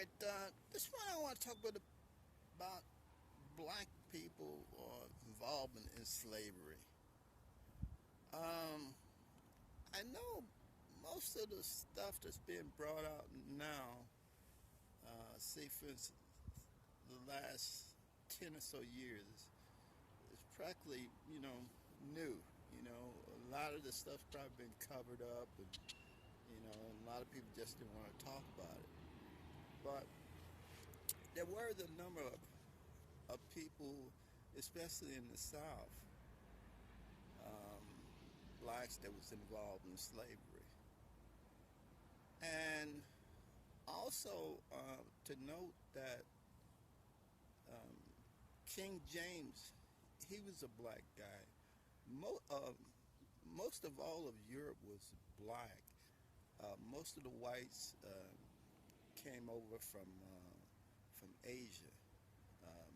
right, this one I want to talk about black people or involvement in slavery. Um, I know most of the stuff that's being brought out now, say for instance, the last 10 or so years, is practically, new. A lot of the stuff's probably been covered up, and, a lot of people just didn't want to talk about it. But there were the number of people, especially in the South, um, blacks that was involved in slavery. And also to note that um, King James, he was a black guy. Most of all of Europe was black. Most of the whites came over from Asia um,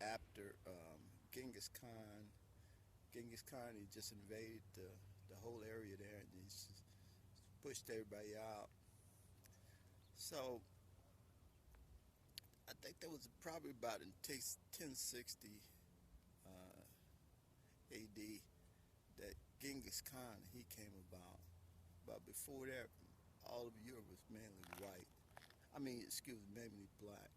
after Genghis Khan. Genghis Khan, he just invaded the whole area there and he just pushed everybody out. So I think that was probably about in 1060 uh, AD that Genghis Khan he came about. But before that, all of Europe was mainly white. I mean, excuse me, mainly black.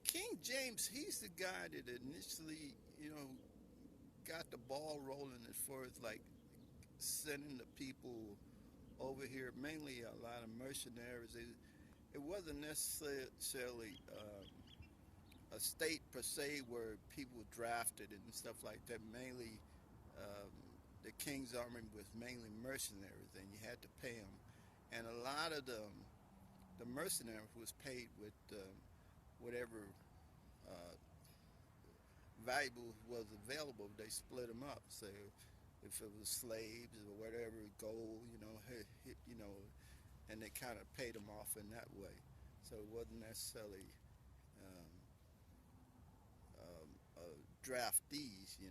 King James, he's the guy that initially, got the ball rolling as far as like sending the people over here, mainly a lot of mercenaries. It wasn't necessarily a state per se where people were drafted and stuff like that. Mainly, um, the king's army was mainly mercenaries, and you had to pay them. And a lot of the mercenaries was paid with whatever uh, valuable was available. They split them up. So if it was slaves or whatever, gold, and they kind of paid them off in that way. So it wasn't necessarily um, draftees, It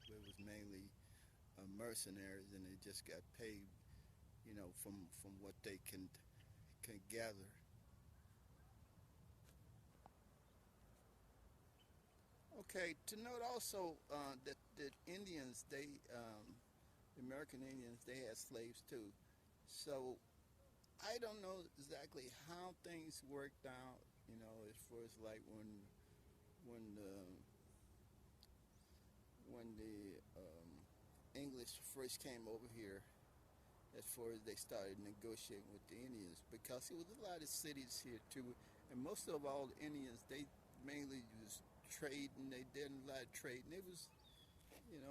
was mainly mercenaries, and they just got paid, from what they can gather. Okay, to note also that Indians, the American Indians, they had slaves too. So I don't know exactly how things worked out, as far as like when the when the English first came over here, as far as they started negotiating with the Indians, because it was a lot of cities here too, and most of all the Indians, they mainly was trading. They did a lot of trading. It was,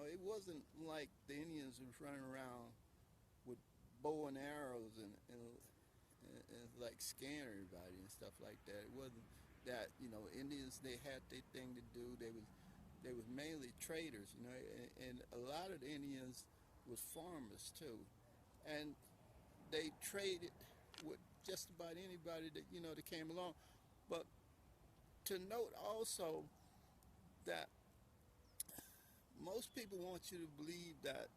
it wasn't like the Indians was running around with bow and arrows and like scaring everybody and stuff like that. It wasn't that, Indians, they had their thing to do. They was mainly traders, and a lot of the Indians was farmers too, and they traded with just about anybody that that came along. But to note also that most people want you to believe that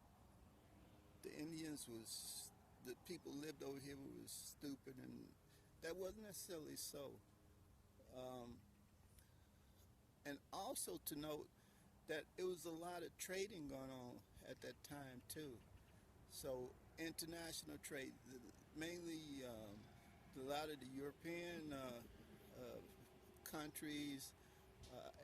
the Indians was the people lived over here was stupid, and that wasn't necessarily so. Um, and also to note that it was a lot of trading going on at that time too. So international trade, mainly a lot of the European uh, countries,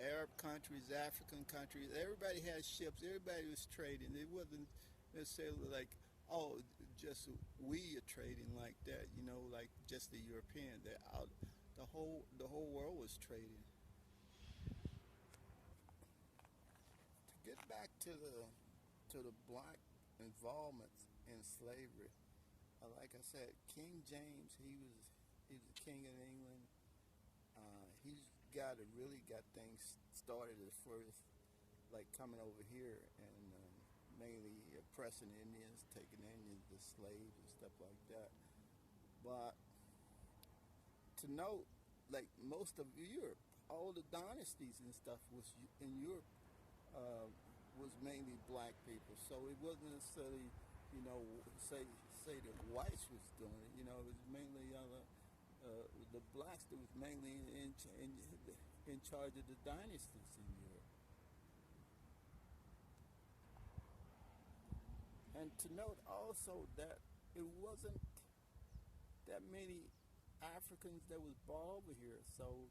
Arab countries, African countries. Everybody had ships. Everybody was trading. It wasn't necessarily like, oh, just we are trading like that. Like just the European. The whole world was trading. To get back to the black involvement in slavery, like I said, King James, he was the king of England. He's really got things started as far as like coming over here and mainly oppressing Indians, taking Indians as slaves and stuff like that. But to note, like most of Europe, all the dynasties and stuff was in Europe uh, was mainly black people. So it wasn't necessarily you know, say the whites was doing it. You know, it was mainly the blacks that was mainly in charge of the dynasties in Europe. And to note also that it wasn't that many Africans that was born over here. So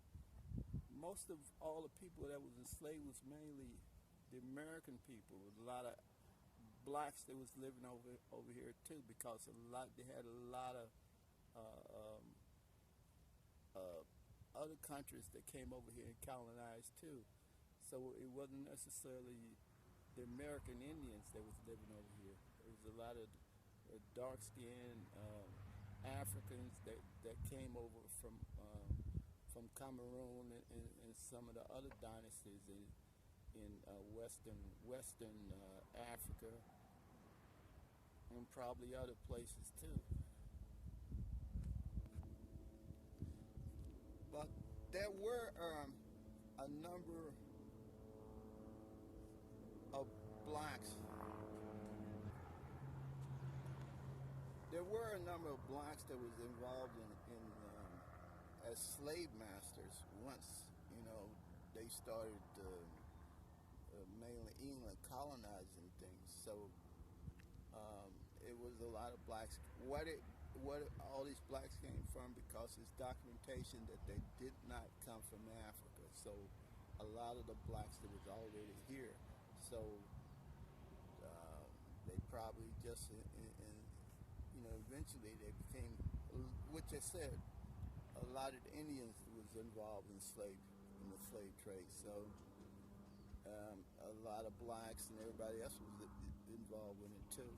most of all the people that was enslaved was mainly the American people. With a lot of blacks that was living over here too, because they had a lot of uh, um, uh, other countries that came over here and colonized too. So it wasn't necessarily the American Indians that was living over here. There was a lot of dark-skinned Africans that came over from Cameroon and some of the other dynasties in Western Africa and probably other places too. But there were a number of blacks. There were a number of blacks that was involved in as slave masters once, you know, they started mainly England colonizing things. So it was a lot of blacks. What all these blacks came from, because it's documentation that they did not come from Africa. So a lot of the blacks that was already here. So uh, they probably just you know, eventually they became, which I said, a lot of the Indians was involved in the slave trade. So a lot of blacks and everybody else was involved in it too.